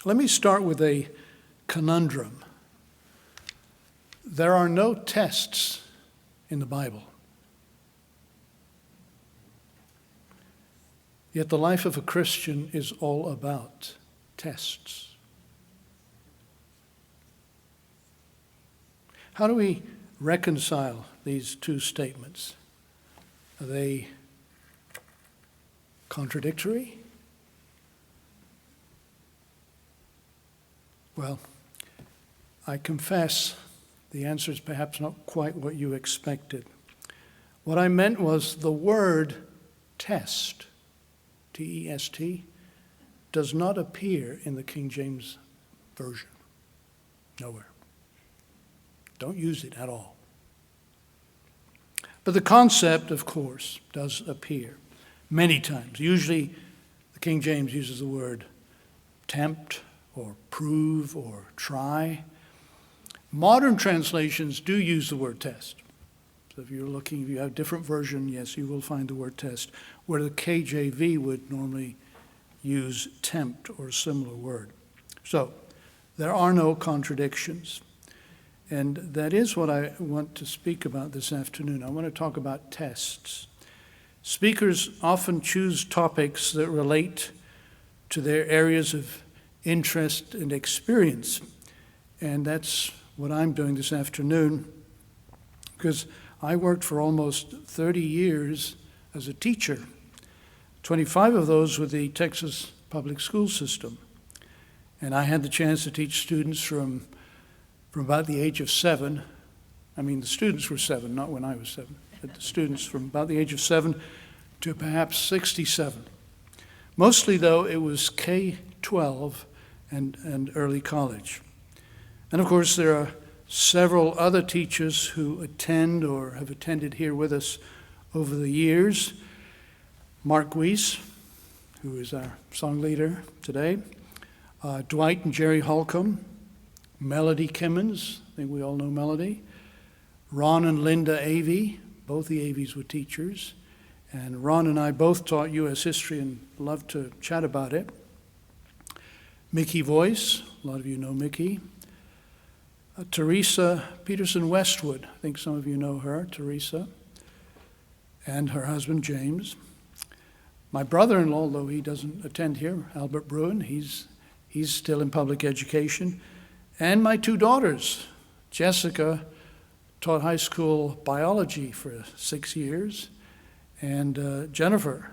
Let me start with a conundrum. There are no tests in the Bible. Yet the life of a Christian is all about tests. How do we reconcile these two statements? Are they contradictory? Well, I confess the answer is perhaps not quite what you expected. What I meant was the word test, T-E-S-T, does not appear in the King James Version. Nowhere. Don't use it at all. But the concept, of course, does appear many times. Usually the King James uses the word tempt or prove or try. Modern translations do use the word test. So if you have a different version, yes, you will find the word test, where the KJV would normally use tempt or a similar word. So there are no contradictions. And that is what I want to speak about this afternoon. I want to talk about tests. Speakers often choose topics that relate to their areas of interest and experience. And that's what I'm doing this afternoon, because I worked for almost 30 years as a teacher, 25 of those with the Texas public school system. And I had the chance to teach students from about the age of 7. I mean, the students were 7, not when I was 7, but the students from about the age of 7 to perhaps 67. Mostly, though, it was K-12 and early college. And of course, there are several other teachers who attend or have attended here with us over the years. Mark Weiss, who is our song leader today, Dwight and Jerry Holcomb, Melody Kimmons, I think we all know Melody, Ron and Linda Avey, both the Aveys were teachers, and Ron and I both taught U.S. history and love to chat about it. Mickey Voice, a lot of you know Mickey. Teresa Peterson Westwood, I think some of you know her, Teresa, and her husband James. My brother-in-law, though he doesn't attend here, Albert Bruin, he's still in public education. And my 2 daughters, Jessica taught high school biology for 6 years, and Jennifer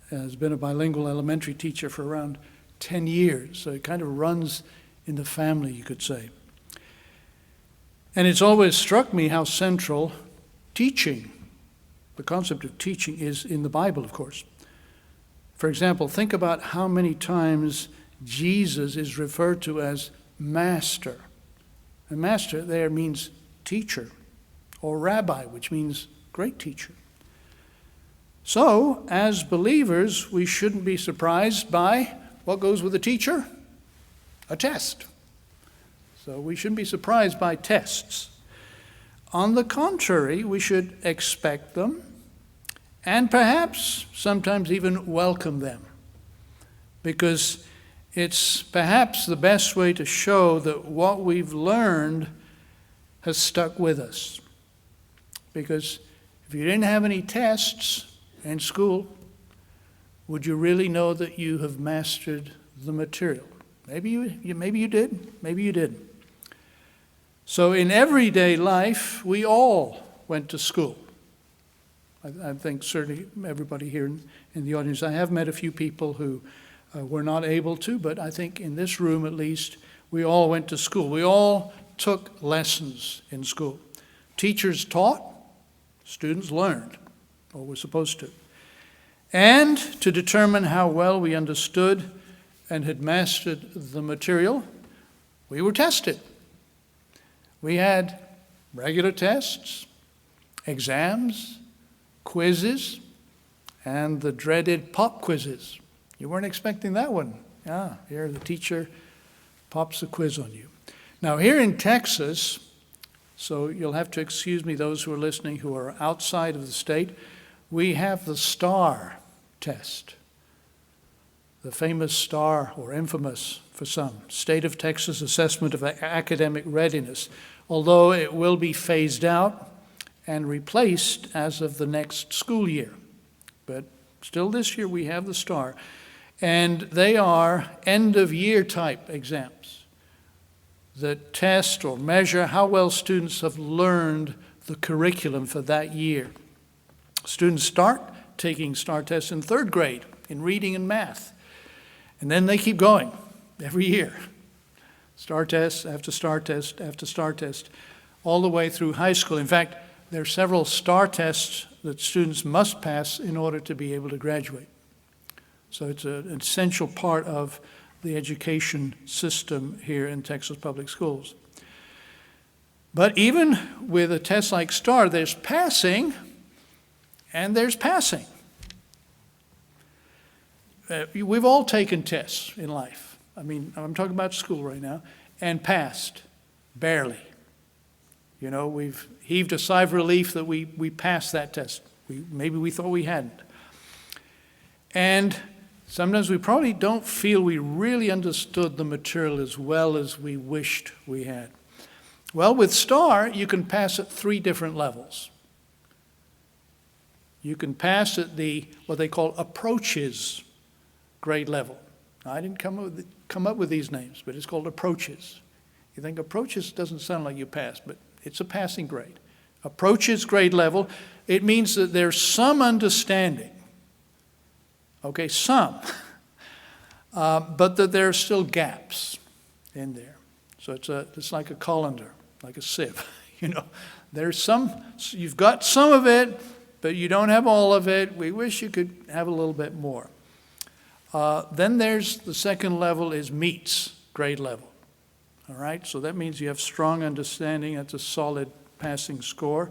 has been a bilingual elementary teacher for around 10 years. So it kind of runs in the family, you could say. And it's always struck me how central teaching, the concept of teaching, is in the Bible, of course. For example, think about how many times Jesus is referred to as Master. And master there means teacher, or rabbi, which means great teacher. So, as believers, we shouldn't be surprised by what goes with a teacher? A test. So we shouldn't be surprised by tests. On the contrary, we should expect them and perhaps sometimes even welcome them, because it's perhaps the best way to show that what we've learned has stuck with us. Because if you didn't have any tests in school, would you really know that you have mastered the material? Maybe you did, maybe you didn't. So in everyday life, we all went to school. I think certainly everybody here in the audience, I have met a few people who were not able to, but I think in this room at least, we all went to school. We all took lessons in school. Teachers taught, students learned, or were supposed to. And to determine how well we understood and had mastered the material, we were tested. We had regular tests, exams, quizzes, and the dreaded pop quizzes. You weren't expecting that one. Yeah, here the teacher pops a quiz on you. Now here in Texas, so you'll have to excuse me, those who are listening who are outside of the state, we have the STAR test. the famous STAR, or infamous for some, State of Texas Assessment of Academic Readiness, although it will be phased out and replaced as of the next school year. But still this year we have the STAR. And they are end-of-year type exams that test or measure how well students have learned the curriculum for that year. Students start taking STAR tests in third grade in reading and math. And then they keep going every year. STAR test after STAR test after STAR test, all the way through high school. In fact, there are several STAR tests that students must pass in order to be able to graduate. So it's an essential part of the education system here in Texas Public Schools. But even with a test like STAR, there's passing and there's passing. We've all taken tests in life. I mean, I'm talking about school right now, and passed, barely. You know, we've heaved a sigh of relief that we passed that test. Maybe we thought we hadn't. And sometimes we probably don't feel we really understood the material as well as we wished we had. Well, with STAR, you can pass at 3 different levels. You can pass at the, what they call approaches grade level. Now, I didn't come up with these names, but it's called approaches. You think approaches doesn't sound like you passed, but it's a passing grade. Approaches grade level, it means that there's some understanding. Okay, some. But that there are still gaps in there. So it's like a colander, like a sieve. You know, there's some, you've got some of it, but you don't have all of it. We wish you could have a little bit more. Then there's the second level is meets grade level. All right, so that means you have strong understanding. That's a solid passing score.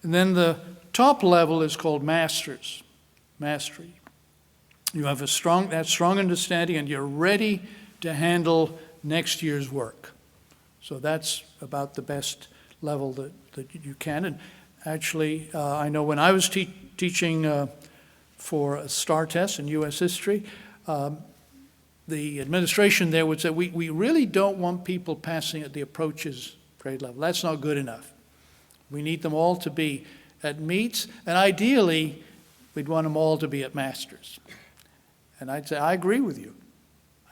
And then the top level is called mastery. You have that strong understanding, and you're ready to handle next year's work. So that's about the best level that you can. And actually, I know when I was teaching for a STAR test in U.S. history, the administration there would say, we really don't want people passing at the approaches grade level. That's not good enough. We need them all to be at meets, and ideally, we'd want them all to be at masters. And I'd say, I agree with you.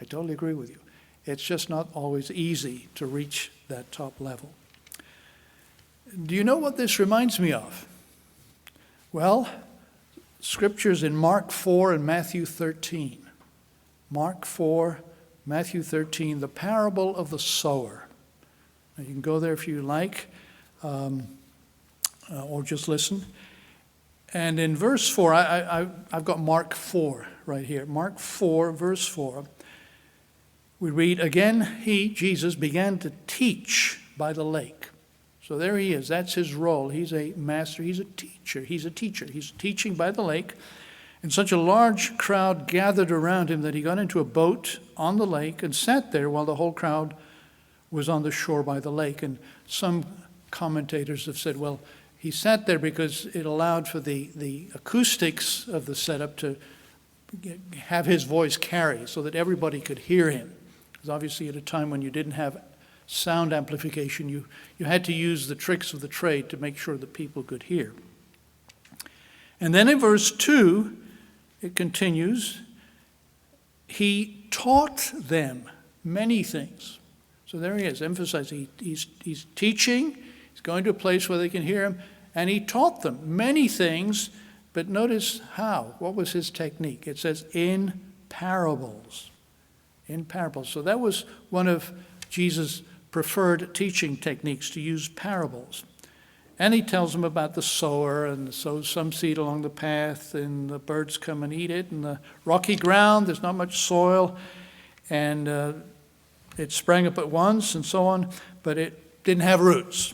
I totally agree with you. It's just not always easy to reach that top level. Do you know what this reminds me of? Well, scriptures in Mark 4 and Matthew 13. Mark 4, Matthew 13, the parable of the sower. Now, you can go there if you like, or just listen. And in verse 4, I've got Mark 4 right here. Mark 4, verse 4. We read, again, he, Jesus, began to teach by the lake. So there he is. That's his role. He's a master. He's a teacher. He's teaching by the lake. And such a large crowd gathered around him that he got into a boat on the lake and sat there while the whole crowd was on the shore by the lake. And some commentators have said, well, he sat there because it allowed for the acoustics of the setup to have his voice carry so that everybody could hear him. Because obviously at a time when you didn't have sound amplification, you had to use the tricks of the trade to make sure that people could hear. And then in verse 2, it continues, he taught them many things. So there he is, emphasizing he's teaching, he's going to a place where they can hear him, and he taught them many things, but notice how. What was his technique? It says in parables. In parables. So that was one of Jesus' preferred teaching techniques, to use parables. And he tells them about the sower, and sows some seed along the path, and the birds come and eat it. And the rocky ground, there's not much soil, and it sprang up at once, and so on, but it didn't have roots.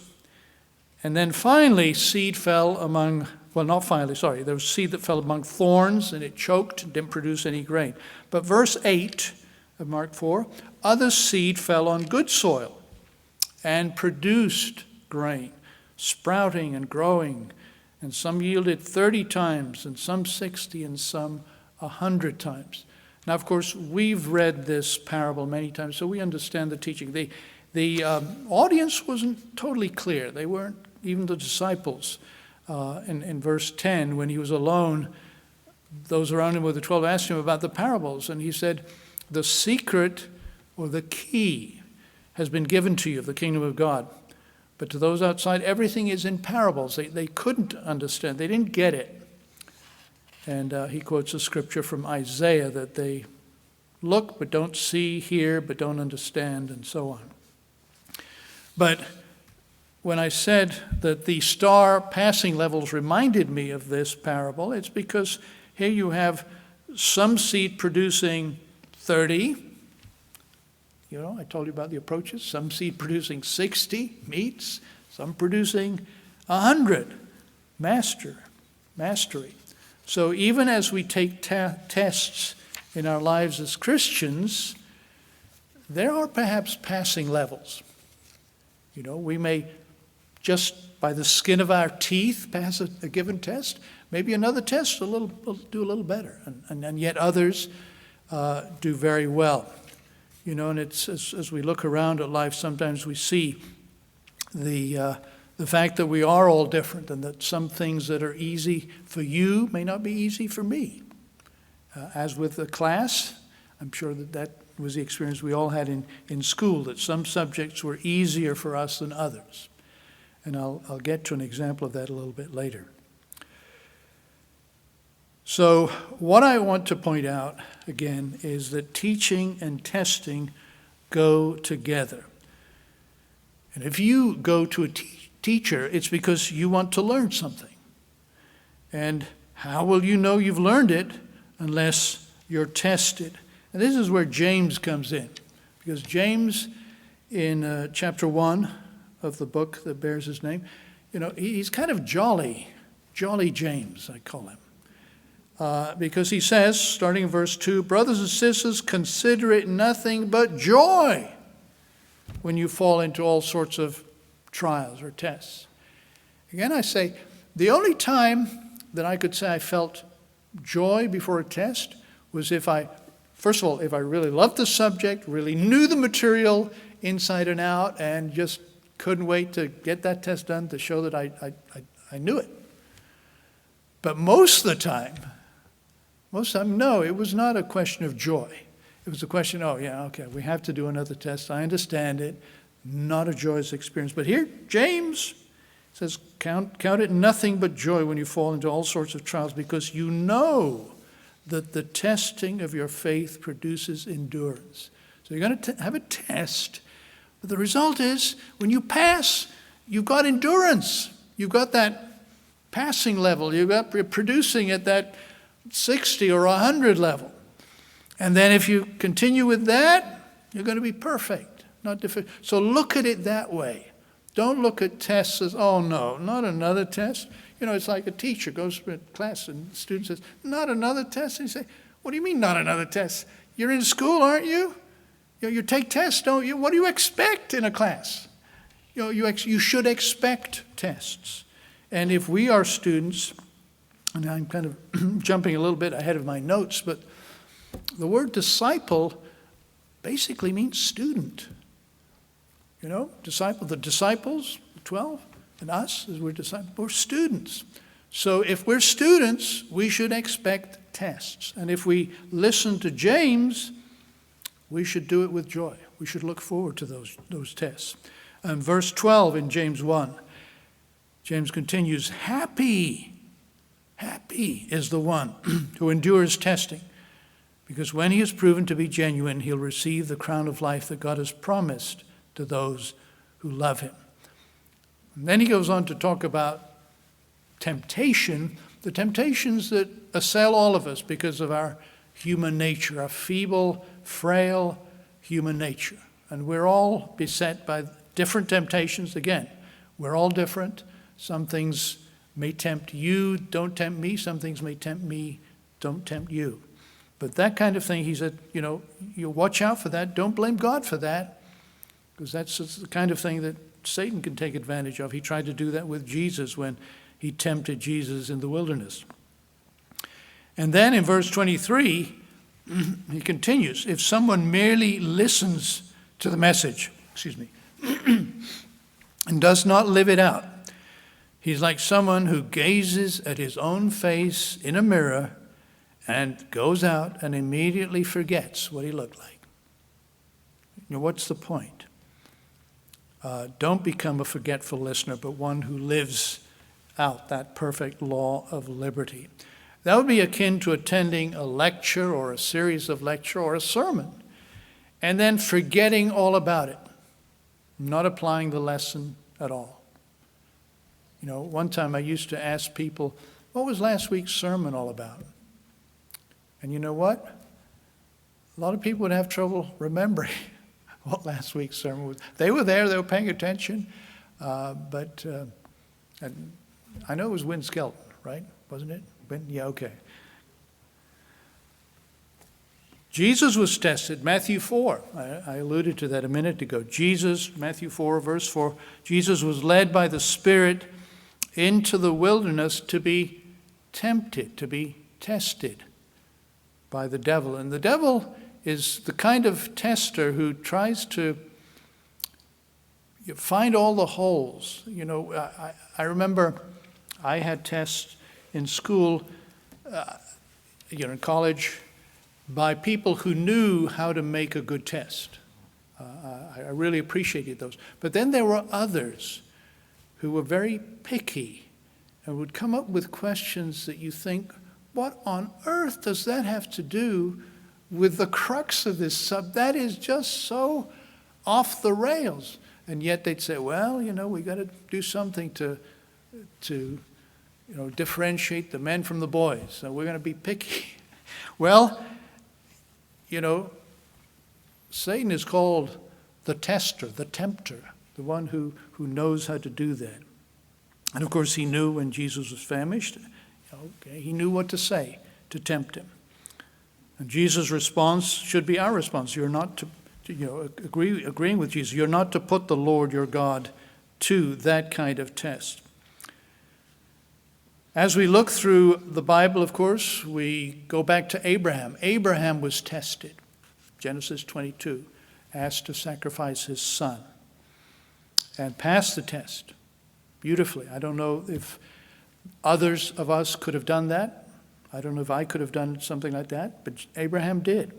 And then finally, seed fell among, well, not finally, sorry, there was seed that fell among thorns, and it choked and didn't produce any grain. But verse 8 of Mark 4, other seed fell on good soil and produced grain, sprouting and growing, and some yielded 30 times, and some 60, and some 100 times. Now, of course, we've read this parable many times, so we understand the teaching. The audience wasn't totally clear. They weren't, even the disciples. In verse 10, when he was alone, those around him with the 12 asked him about the parables, and he said, the secret or the key has been given to you of the kingdom of God. But to those outside, everything is in parables. They couldn't understand. They didn't get it. And he quotes a scripture from Isaiah that they look but don't see, hear but don't understand, and so on. But when I said that the star passing levels reminded me of this parable, it's because here you have some seed producing 30. I told you about the approaches. Some seed producing 60 meets, some producing 100. Mastery. So even as we take tests in our lives as Christians, there are perhaps passing levels. We may just by the skin of our teeth pass a given test. Maybe another test will do a little better, and yet others do very well. And it's as we look around at life, sometimes we see the fact that we are all different, and that some things that are easy for you may not be easy for me. As with the class, I'm sure that was the experience we all had in school, that some subjects were easier for us than others. And I'll get to an example of that a little bit later. So what I want to point out, again, is that teaching and testing go together. And if you go to a teacher, it's because you want to learn something. And how will you know you've learned it unless you're tested? And this is where James comes in. Because James, in chapter 1 of the book that bears his name, he's kind of jolly James, I call him. Because he says, starting in verse 2, brothers and sisters, consider it nothing but joy when you fall into all sorts of trials or tests. Again, I say, the only time that I could say I felt joy before a test was if I really loved the subject, really knew the material inside and out, and just couldn't wait to get that test done to show that I knew it. But most of the time, no, it was not a question of joy. It was a question, we have to do another test. I understand it. Not a joyous experience. But here, James says, count it nothing but joy when you fall into all sorts of trials, because you know that the testing of your faith produces endurance. So you're going to have a test, but the result is, when you pass, you've got endurance. You've got that passing level. You're producing at that 60 or 100 level. And then if you continue with that, you're going to be perfect. Not difficult. So look at it that way. Don't look at tests as, oh no, not another test. It's like a teacher goes to a class and the student says, not another test? And you say, what do you mean not another test? You're in school, aren't you? You take tests, don't you? What do you expect in a class? You should expect tests. And if we are students, and I'm kind of jumping a little bit ahead of my notes, but the word disciple basically means student. The disciples, the 12, and us, as we're disciples, we're students. So if we're students, we should expect tests. And if we listen to James, we should do it with joy. We should look forward to those tests. And verse 12 in James 1, James continues, happy is the one who endures testing, because when he is proven to be genuine, he'll receive the crown of life that God has promised to those who love him. And then he goes on to talk about temptation, the temptations that assail all of us because of our human nature, our feeble, frail human nature. And we're all beset by different temptations. Again, we're all different. Some things may tempt you, don't tempt me. Some things may tempt me, don't tempt you. But that kind of thing, he said, you watch out for that. Don't blame God for that. Because that's the kind of thing that Satan can take advantage of. He tried to do that with Jesus when he tempted Jesus in the wilderness. And then in verse 23, He continues, if someone merely listens to the message, and does not live it out, he's like someone who gazes at his own face in a mirror and goes out and immediately forgets what he looked like. What's the point? Don't become a forgetful listener, but one who lives out that perfect law of liberty. That would be akin to attending a lecture or a series of lecture or a sermon and then forgetting all about it, not applying the lesson at all. One time I used to ask people, what was last week's sermon all about? And you know what? A lot of people would have trouble remembering what last week's sermon was. They were there, they were paying attention, but I know it was Win Skelton, right? Wasn't it? Yeah, okay. Jesus was tested, Matthew 4. I alluded to that a minute ago. Matthew 4, verse 4, Jesus was led by the Spirit into the wilderness to be tempted, to be tested by the devil. And the devil is the kind of tester who tries to find all the holes. I remember I had tests in school, in college, by people who knew how to make a good test. I really appreciated those. But then there were others who were very picky and would come up with questions that you think, what on earth does that have to do with the crux of this that is just so off the rails? And yet they'd say, well, we got to do something to differentiate the men from the boys. So we're going to be picky. Well, Satan is called the tester, the tempter, the one who knows how to do that. And of course, he knew when Jesus was famished, he knew what to say to tempt him. And Jesus' response should be our response. You're not to agreeing with Jesus. You're not to put the Lord your God to that kind of test. As we look through the Bible, of course, we go back to Abraham. Abraham was tested. Genesis 22, asked to sacrifice his son and passed the test beautifully. I don't know if others of us could have done that. I don't know if I could have done something like that, but Abraham did.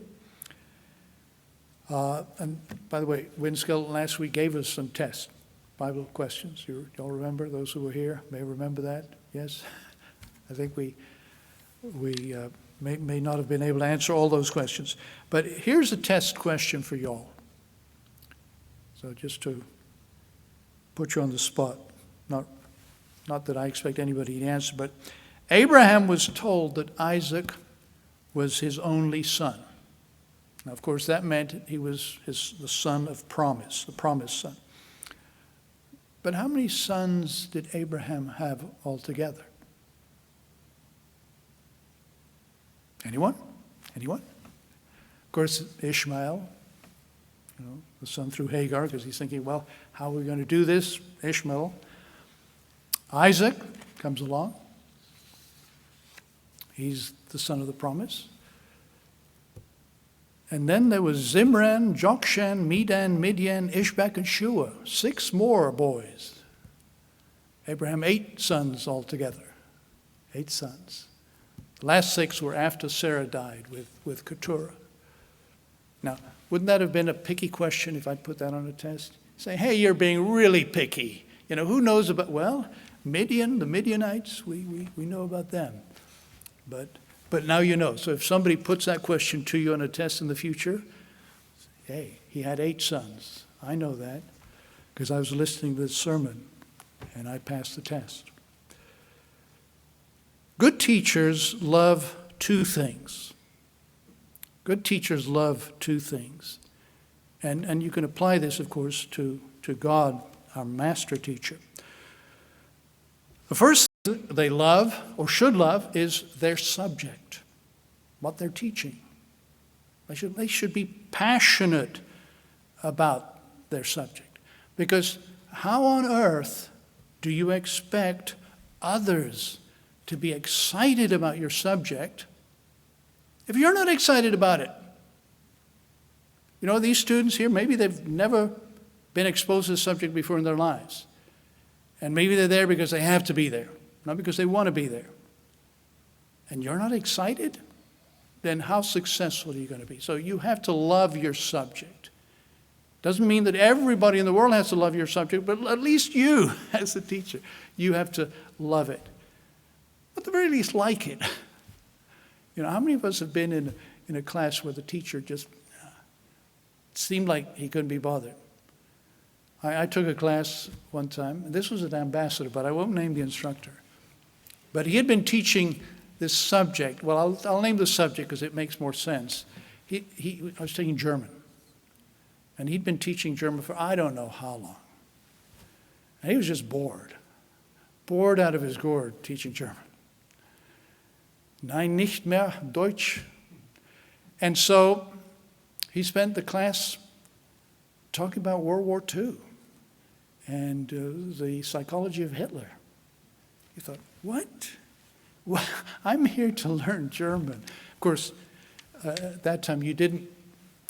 And by the way, Win Skelton last week gave us some test Bible questions. You all remember? Those who were here may remember that. Yes? I think we may not have been able to answer all those questions. But here's a test question for y'all. So just to put you on the spot, not that I expect anybody to answer, but Abraham was told that Isaac was his only son. Now, of course, that meant he was the son of promise, the promised son. But how many sons did Abraham have altogether? Anyone? Of course, Ishmael, the son through Hagar, because he's thinking, well, how are we going to do this? Ishmael. Isaac comes along. He's the son of the promise. And then there was Zimran, Jokshan, Medan, Midian, Ishbak, and Shua. 6 more boys. Abraham, 8 sons altogether. 8 sons. The last 6 were after Sarah died with Keturah. Now, wouldn't that have been a picky question if I'd put that on a test? Say, hey, you're being really picky. Who knows about, well, Midian, the Midianites, we know about them. But now you know. So if somebody puts that question to you on a test in the future, hey, he had 8 sons. I know that because I was listening to this sermon and I passed the test. Good teachers love 2 things. Good teachers love 2 things. And you can apply this, of course, to God, our master teacher. The first thing they love, or should love, is their subject, what they're teaching. They should be passionate about their subject. Because how on earth do you expect others to be excited about your subject If you're not excited about it, these students here, maybe they've never been exposed to the subject before in their lives. And maybe they're there because they have to be there, not because they want to be there. And you're not excited, then how successful are you going to be? So you have to love your subject. Doesn't mean that everybody in the world has to love your subject, but at least you, as a teacher, you have to love it. At the very least, like it. How many of us have been in a class where the teacher just seemed like he couldn't be bothered? I took a class one time, and this was an ambassador, but I won't name the instructor. But he had been teaching this subject. Well, I'll name the subject because it makes more sense. I was taking German. And he'd been teaching German for I don't know how long. And he was just bored out of his gourd teaching German. Nein, nicht mehr Deutsch. And so he spent the class talking about World War II and the psychology of Hitler. You thought, what? Well, I'm here to learn German. Of course, at that time you didn't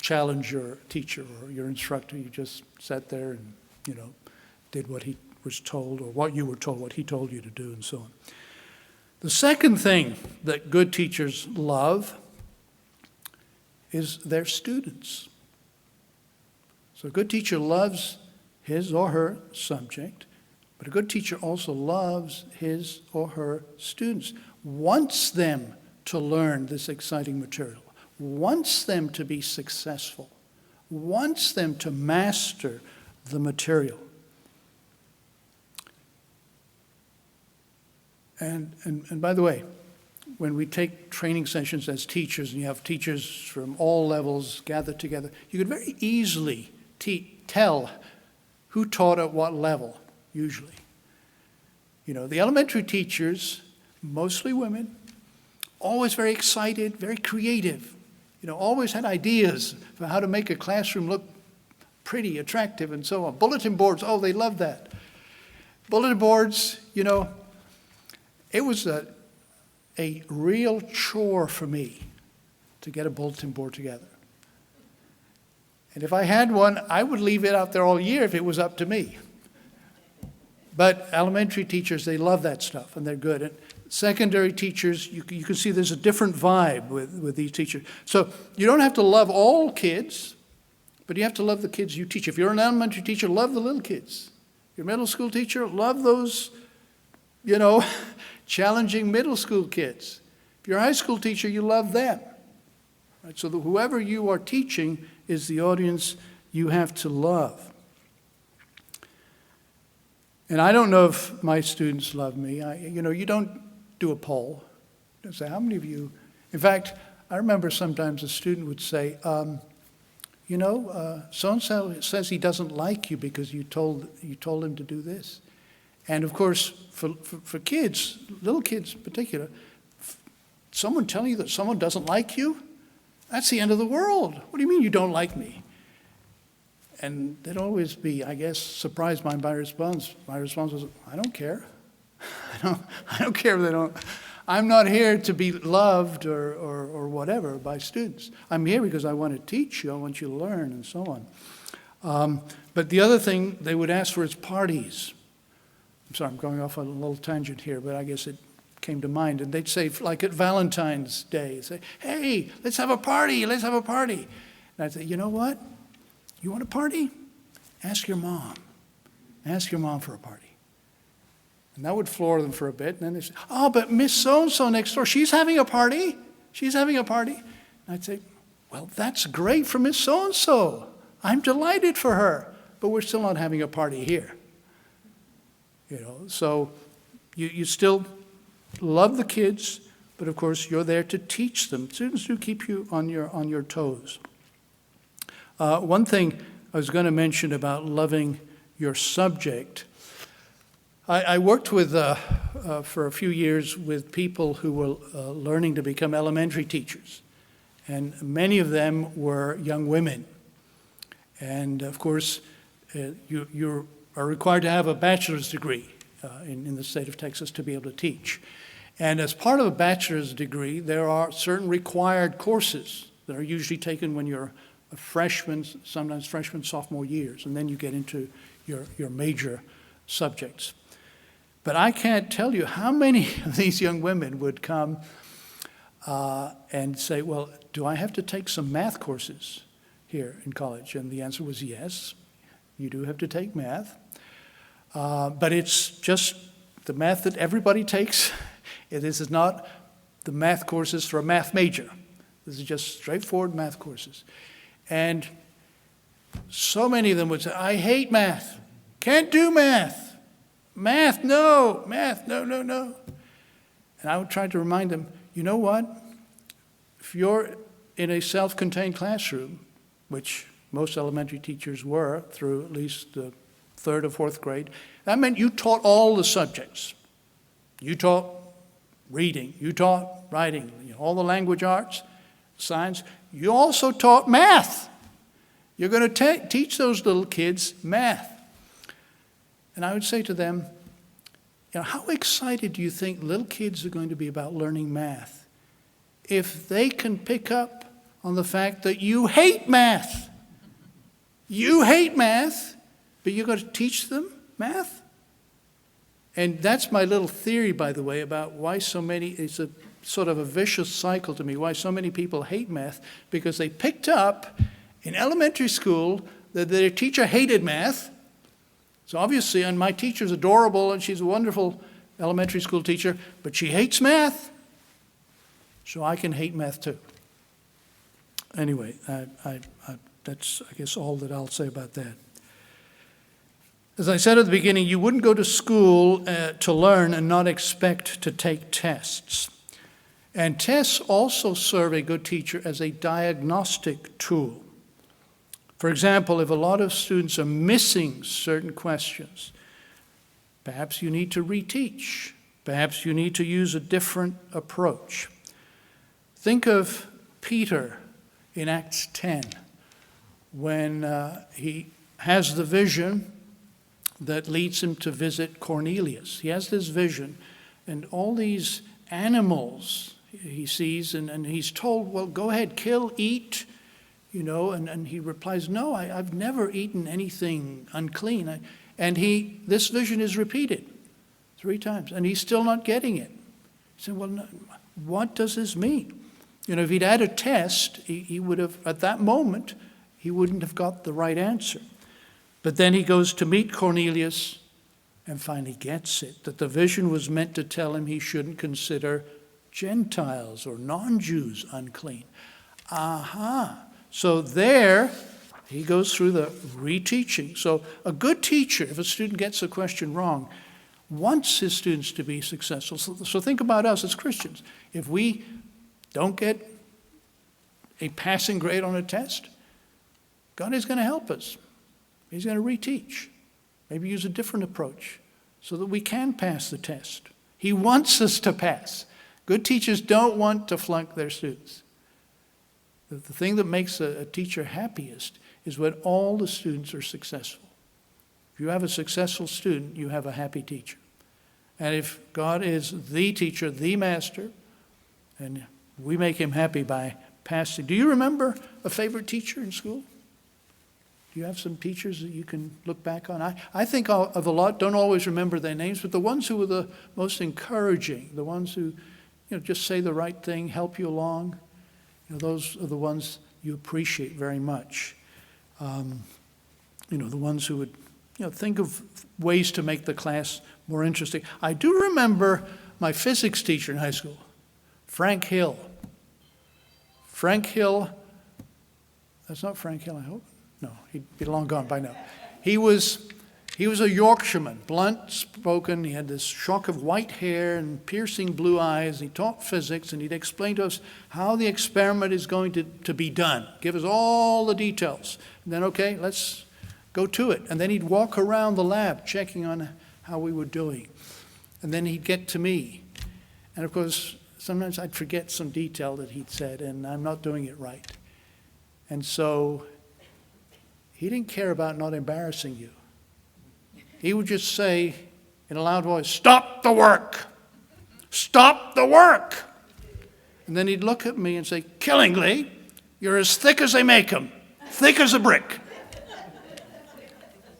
challenge your teacher or your instructor. You just sat there and, did what he was told or what you were told, what he told you to do and so on. The second thing that good teachers love is their students. So a good teacher loves his or her subject, but a good teacher also loves his or her students, wants them to learn this exciting material, wants them to be successful, wants them to master the material. And by the way, when we take training sessions as teachers, and you have teachers from all levels gathered together, you could very easily tell who taught at what level, usually. The elementary teachers, mostly women, always very excited, very creative, always had ideas for how to make a classroom look pretty, attractive, and so on. Bulletin boards, oh, they loved that. Bulletin boards, it was a real chore for me to get a bulletin board together. And if I had one, I would leave it out there all year if it was up to me. But elementary teachers, they love that stuff, and they're good. And secondary teachers, you can see there's a different vibe with these teachers. So you don't have to love all kids, but you have to love the kids you teach. If you're an elementary teacher, love the little kids. You're a middle school teacher, love those, challenging middle school kids. If you're a high school teacher, you love them. Right? So whoever you are teaching is the audience you have to love. And I don't know if my students love me. You don't do a poll. You don't say, how many of you? In fact, I remember sometimes a student would say, so-and-so says he doesn't like you because you told him to do this. And of course, for kids, little kids in particular, someone telling you that someone doesn't like you, that's the end of the world. What do you mean you don't like me? And they'd always be, I guess, surprised by my response. My response was, I don't care. I don't care if they don't. I'm not here to be loved or whatever by students. I'm here because I want to teach you, I want you to learn, and so on. But the other thing they would ask for is parties. I'm sorry, I'm going off on a little tangent here, but I guess it came to mind. And they'd say, like at Valentine's Day, say, hey, let's have a party, let's have a party. And I'd say, you know what? You want a party? Ask your mom. Ask your mom for a party. And that would floor them for a bit. And then they'd say, oh, but Miss So-and-so next door, she's having a party. She's having a party. And I'd say, well, that's great for Miss So-and-so. I'm delighted for her. But we're still not having a party here. So you still love the kids, but of course you're there to teach them. Students do keep you on your toes. One thing I was going to mention about loving your subject, I worked with for a few years with people who were learning to become elementary teachers, and many of them were young women. And of course, you are required to have a bachelor's degree in the state of Texas to be able to teach. And as part of a bachelor's degree, there are certain required courses that are usually taken when you're a freshman, sometimes freshman, sophomore years, and then you get into your major subjects. But I can't tell you how many of these young women would come and say, well, do I have to take some math courses here in college? And the answer was yes, you do have to take math. But it's just the math that everybody takes. This is not the math courses for a math major. This is just straightforward math courses. And so many of them would say, I hate math. Can't do math. Math, no. Math, no, no, no. And I would try to remind them, you know what? If you're in a self-contained classroom, which most elementary teachers were through at least the third or fourth grade, that meant you taught all the subjects. You taught reading, you taught writing, all the language arts, science. You also taught math. You're going to teach those little kids math. And I would say to them, how excited do you think little kids are going to be about learning math if they can pick up on the fact that you hate math? You hate math, but you're going to teach them math? And that's my little theory, by the way, about why so many, it's a sort of a vicious cycle to me, why so many people hate math, because they picked up in elementary school that their teacher hated math. So obviously, and my teacher's adorable, and she's a wonderful elementary school teacher, but she hates math, so I can hate math too. Anyway, that's, I guess, all that I'll say about that. As I said at the beginning, you wouldn't go to school to learn and not expect to take tests. And tests also serve a good teacher as a diagnostic tool. For example, if a lot of students are missing certain questions, perhaps you need to reteach. Perhaps you need to use a different approach. Think of Peter in Acts 10 when he has the vision that leads him to visit Cornelius. He has this vision, and all these animals he sees, and he's told, well, go ahead, kill, eat, and he replies, no, I've never eaten anything unclean. And this vision is repeated 3 times, and he's still not getting it. He said, well, no, what does this mean? If he'd had a test, he would have, at that moment, he wouldn't have got the right answer. But then he goes to meet Cornelius and finally gets it, that the vision was meant to tell him he shouldn't consider Gentiles or non-Jews unclean. Aha! So there, he goes through the reteaching. So a good teacher, if a student gets a question wrong, wants his students to be successful. So think about us as Christians. If we don't get a passing grade on a test, God is going to help us. He's going to reteach, maybe use a different approach so that we can pass the test. He wants us to pass. Good teachers don't want to flunk their students. The thing that makes a teacher happiest is when all the students are successful. If you have a successful student, you have a happy teacher. And if God is the teacher, the master, and we make him happy by passing. Do you remember a favorite teacher in school? Do you have some teachers that you can look back on? I think of a lot, don't always remember their names, but the ones who were the most encouraging, the ones who just say the right thing, help you along, those are the ones you appreciate very much. The ones who would think of ways to make the class more interesting. I do remember my physics teacher in high school, Frank Hill. Frank Hill, that's not Frank Hill, I hope. No, he'd be long gone by now. He was a Yorkshireman, blunt spoken. He had this shock of white hair and piercing blue eyes. He taught physics, and he'd explain to us how the experiment is going to be done. Give us all the details. And then, okay, let's go to it. And then he'd walk around the lab checking on how we were doing. And then he'd get to me. And of course, sometimes I'd forget some detail that he'd said, and I'm not doing it right. And so he didn't care about not embarrassing you. He would just say in a loud voice, stop the work. Stop the work. And then he'd look at me and say, Killingley, you're as thick as they make them, thick as a brick.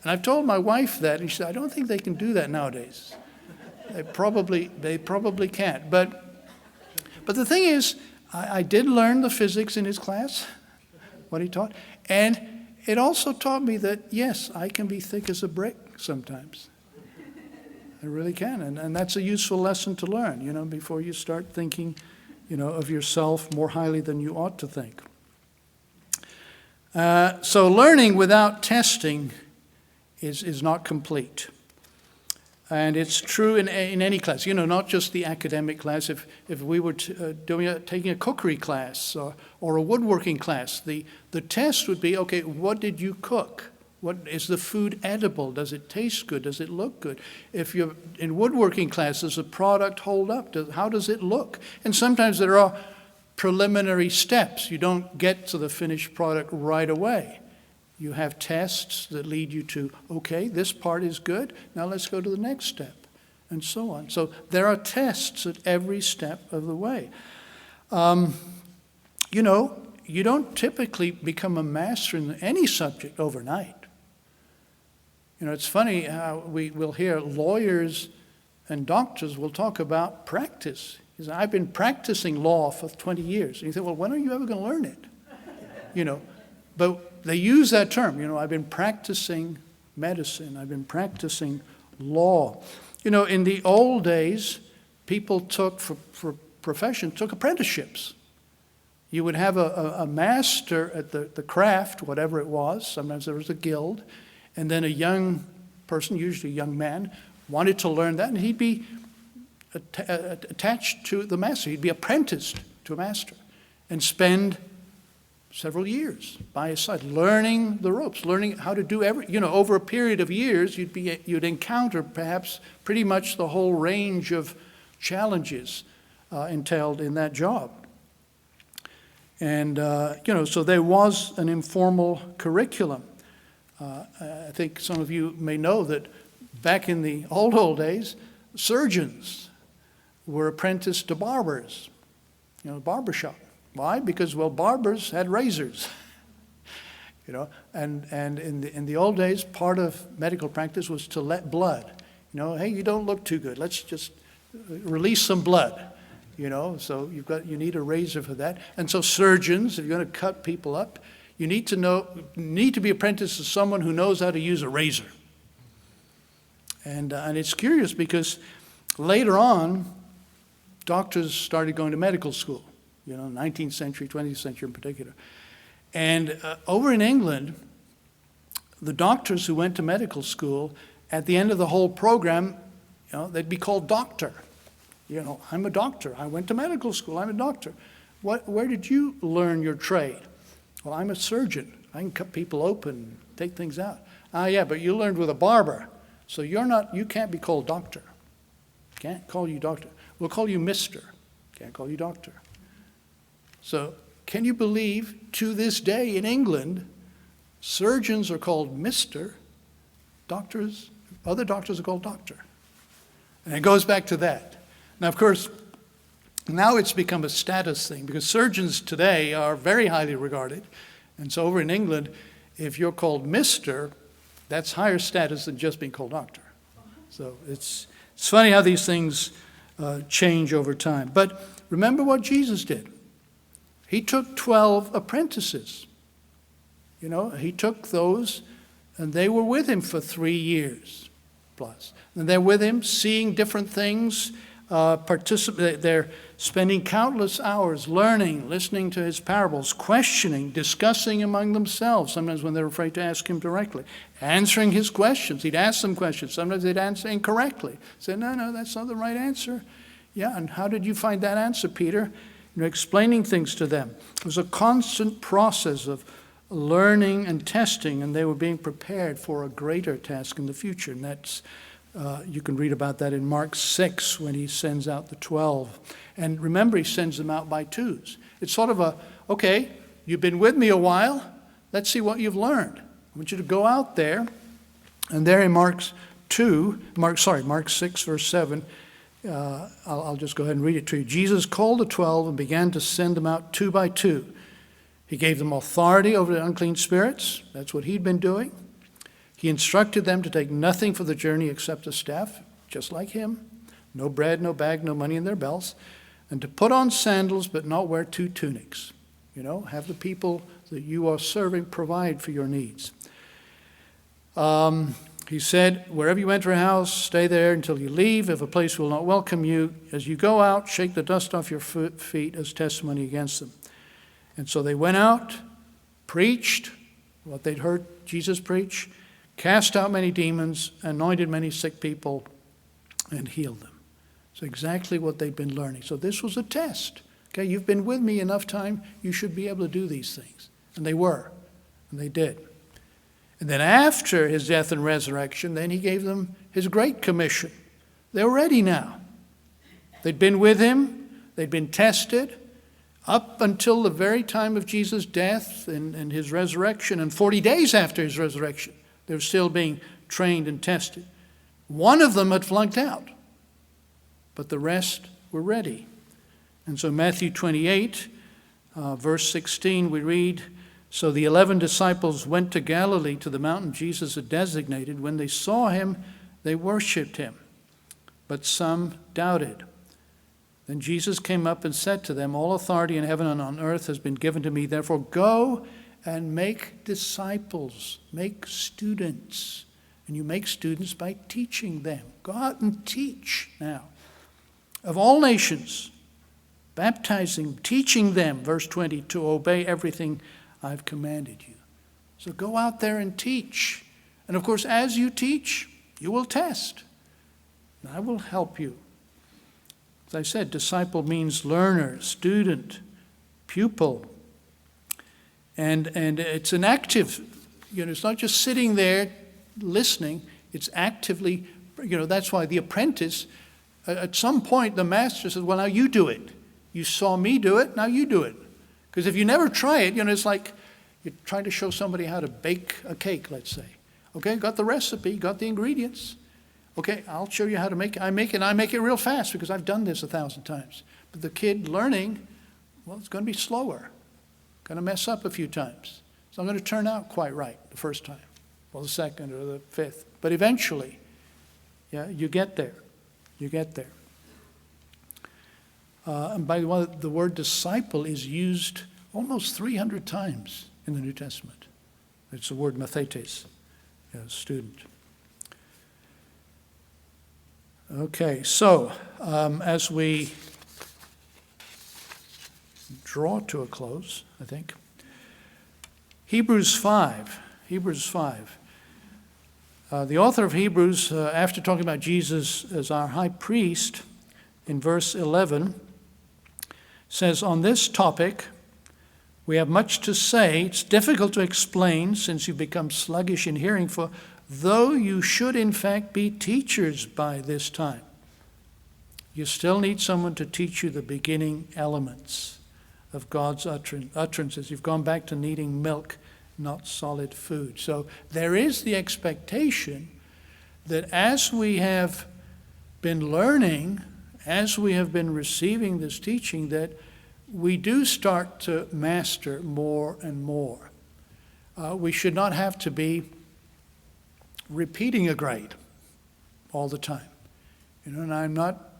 And I've told my wife that, and she said, I don't think they can do that nowadays. They probably can't. But the thing is, I did learn the physics in his class, what he taught. And it also taught me that, yes, I can be thick as a brick sometimes. I really can. And that's a useful lesson to learn, before you start thinking, of yourself more highly than you ought to think. So learning without testing is not complete. And it's true in any class, not just the academic class. If we were taking a cookery class or a woodworking class, the test would be, okay, what did you cook? What is the food edible? Does it taste good? Does it look good? If you're in woodworking class, does the product hold up? How does it look? And sometimes there are preliminary steps. You don't get to the finished product right away. You have tests that lead you to, okay, this part is good, now let's go to the next step, and so on. So there are tests at every step of the way. You don't typically become a master in any subject overnight. It's funny how we'll hear lawyers and doctors will talk about practice. He said, I've been practicing law for 20 years. And you think, well, when are you ever going to learn it? But they use that term, I've been practicing medicine, I've been practicing law. In the old days, people took apprenticeships. You would have a master at the craft, whatever it was. Sometimes there was a guild. And then a young person, usually a young man, wanted to learn that, and he'd be attached to the master. He'd be apprenticed to a master and spend several years by his side, learning the ropes, learning how to do over a period of years, you'd encounter perhaps pretty much the whole range of challenges entailed in that job. And, so there was an informal curriculum. I think some of you may know that back in the old days, surgeons were apprenticed to barbers, barbershop. Why? Because, barbers had razors, and in the old days, part of medical practice was to let blood. Hey, you don't look too good. Let's just release some blood, so you need a razor for that. And so surgeons, if you're going to cut people up, you need to be apprenticed to someone who knows how to use a razor. And it's curious because later on, doctors started going to medical school. 19th century, 20th century in particular. And over in England, the doctors who went to medical school, at the end of the whole program, they'd be called doctor. I'm a doctor. I went to medical school. I'm a doctor. Where did you learn your trade? Well, I'm a surgeon. I can cut people open, take things out. Yeah, but you learned with a barber. So you can't be called doctor. Can't call you doctor. We'll call you mister. Can't call you doctor. So can you believe to this day in England, surgeons are called Mr., other doctors are called doctor. And it goes back to that. Now, of course, now it's become a status thing because surgeons today are very highly regarded. And so over in England, if you're called Mr., that's higher status than just being called doctor. So it's funny how these things change over time. But remember what Jesus did. He took 12 apprentices. He took those, and they were with him for 3 years plus. And they're with him, seeing different things, they're spending countless hours learning, listening to his parables, questioning, discussing among themselves, sometimes when they're afraid to ask him directly, answering his questions. He'd ask them questions. Sometimes they'd answer incorrectly. Say, no, that's not the right answer. Yeah, and how did you find that answer, Peter? Explaining things to them. It was a constant process of learning and testing, and they were being prepared for a greater task in the future. And that's you can read about that in Mark 6 when he sends out the 12. And remember, he sends them out by twos. It's sort of okay, you've been with me a while. Let's see what you've learned. I want you to go out there. And there in Mark 6, verse 7, I'll just go ahead and read it to you. Jesus called the 12 and began to send them out 2 by 2. He gave them authority over the unclean spirits. That's what he'd been doing. He instructed them to take nothing for the journey except a staff, just like him. No bread, no bag, no money in their belts. And to put on sandals, but not wear 2 tunics. Have the people that you are serving provide for your needs. He said, wherever you enter a house, stay there until you leave. If a place will not welcome you, as you go out, shake the dust off your feet as testimony against them. And so they went out, preached what they'd heard Jesus preach, cast out many demons, anointed many sick people, and healed them. It's exactly what they'd been learning. So this was a test. Okay, you've been with me enough time, you should be able to do these things. And they were, and they did. And then after his death and resurrection, then he gave them his great commission. They were ready now. They'd been with him, they'd been tested, up until the very time of Jesus' death and his resurrection, and 40 days after his resurrection, they were still being trained and tested. One of them had flunked out, but the rest were ready. And so Matthew 28, verse 16, we read, so the 11 disciples went to Galilee to the mountain Jesus had designated. When they saw him, they worshipped him, but some doubted. Then Jesus came up and said to them, all authority in heaven and on earth has been given to me. Therefore, go and make disciples, make students. And you make students by teaching them. Go out and teach now. Of all nations, baptizing, teaching them, verse 20, to obey everything I've commanded you. So go out there and teach. And of course, as you teach, you will test. And I will help you. As I said, disciple means learner, student, pupil. And it's an active, it's not just sitting there listening, it's actively, that's why the apprentice, at some point the master says, well, now you do it. You saw me do it, now you do it. Because if you never try it, it's like you're trying to show somebody how to bake a cake, let's say. Okay, got the recipe, got the ingredients. Okay, I'll show you how to make it. I make it real fast because I've done this 1,000 times. But the kid learning, well, it's going to be slower. Going to mess up a few times. It's not going to turn out quite right the first time, or the second, or the fifth. But eventually, you get there. You get there. And by the way, the word disciple is used almost 300 times in the New Testament. It's the word mathetes, student. Okay, so as we draw to a close, I think, Hebrews 5. The author of Hebrews, after talking about Jesus as our high priest, in verse 11, says, on this topic, we have much to say. It's difficult to explain since you've become sluggish in hearing, for though you should in fact be teachers by this time, you still need someone to teach you the beginning elements of God's utterances. You've gone back to needing milk, not solid food. So there is the expectation that as we have been learning, as we have been receiving this teaching, that we do start to master more and more. We should not have to be repeating a grade all the time. And I'm not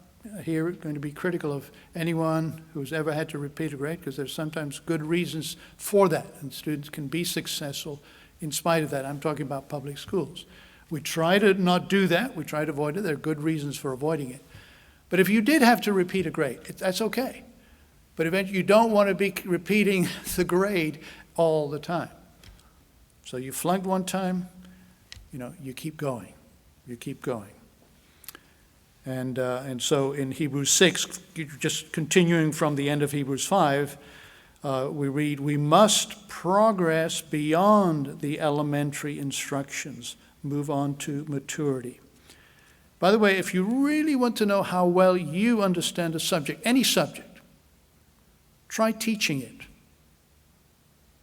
here going to be critical of anyone who's ever had to repeat a grade, because there's sometimes good reasons for that, and students can be successful in spite of that. I'm talking about public schools. We try to not do that. We try to avoid it. There are good reasons for avoiding it. But if you did have to repeat a grade, that's okay. But eventually you don't want to be repeating the grade all the time. So you flunked one time, you keep going. You keep going. And so in Hebrews 6, just continuing from the end of Hebrews 5, we read, we must progress beyond the elementary instructions, move on to maturity. By the way, if you really want to know how well you understand a subject, any subject, try teaching it.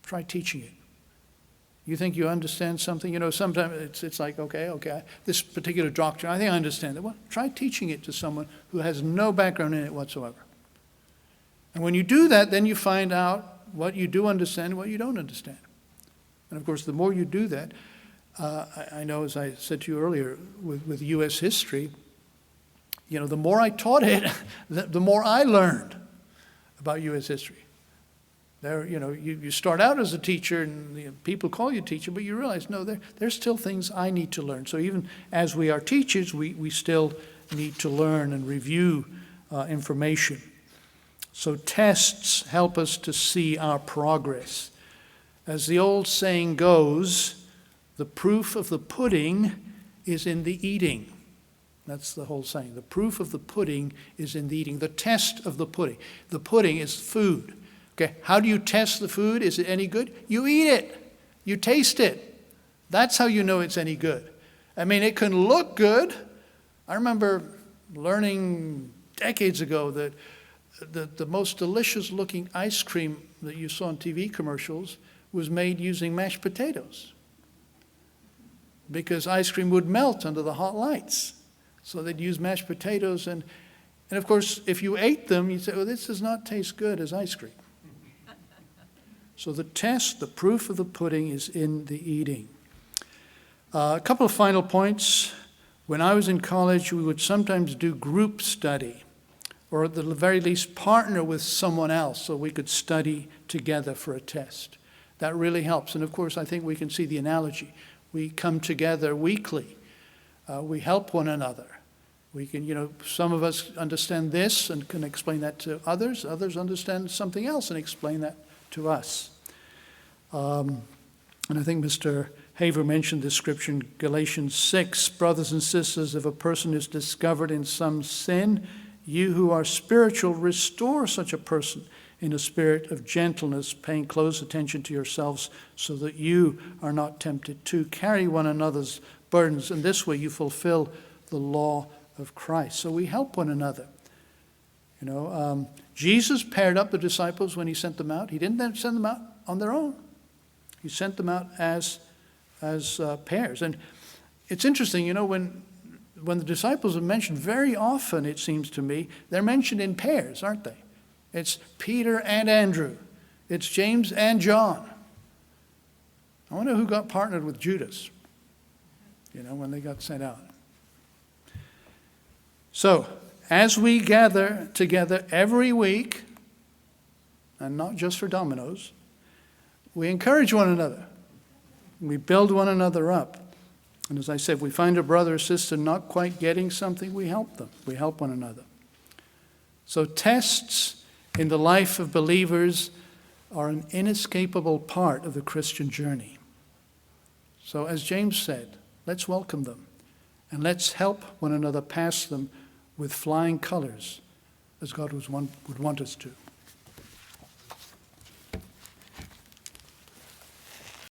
Try teaching it. You think you understand something? Sometimes it's like, okay, this particular doctrine, I think I understand it. Well, try teaching it to someone who has no background in it whatsoever. And when you do that, then you find out what you do understand and what you don't understand. And of course, the more you do that, I know, as I said to you earlier, with U.S. history, the more I taught it, the more I learned about U.S. history. You start out as a teacher, and people call you teacher, but you realize, no, there's still things I need to learn. So even as we are teachers, we still need to learn and review information. So tests help us to see our progress. As the old saying goes, the proof of the pudding is in the eating. That's the whole saying. The proof of the pudding is in the eating. The test of the pudding. The pudding is food. Okay, how do you test the food? Is it any good? You eat it. You taste it. That's how you know it's any good. I mean, it can look good. I remember learning decades ago that the most delicious looking ice cream that you saw on TV commercials was made using mashed potatoes, because ice cream would melt under the hot lights. So they'd use mashed potatoes, and of course, if you ate them, you'd say, well, this does not taste good as ice cream. So the test, the proof of the pudding is in the eating. A couple of final points. When I was in college, we would sometimes do group study, or at the very least partner with someone else so we could study together for a test. That really helps. And of course, I think we can see the analogy. We come together weekly. We help one another. We can, some of us understand this and can explain that to others. Others understand something else and explain that to us. And I think Mr. Haver mentioned this scripture in Galatians 6. Brothers and sisters, if a person is discovered in some sin, you who are spiritual, restore such a person in a spirit of gentleness, paying close attention to yourselves so that you are not tempted to carry one another's burdens. And this way you fulfill the law of Christ. So we help one another. Jesus paired up the disciples when he sent them out. He didn't then send them out on their own. He sent them out as pairs. And it's interesting, when the disciples are mentioned, very often, it seems to me, they're mentioned in pairs, aren't they? It's Peter and Andrew. It's James and John. I wonder who got partnered with Judas, when they got sent out. So, as we gather together every week, and not just for dominoes, we encourage one another. We build one another up. And as I said, if we find a brother or sister not quite getting something, we help them. We help one another. So tests in the life of believers are an inescapable part of the Christian journey. So as James said, let's welcome them, and let's help one another pass them with flying colors, as God would want us to.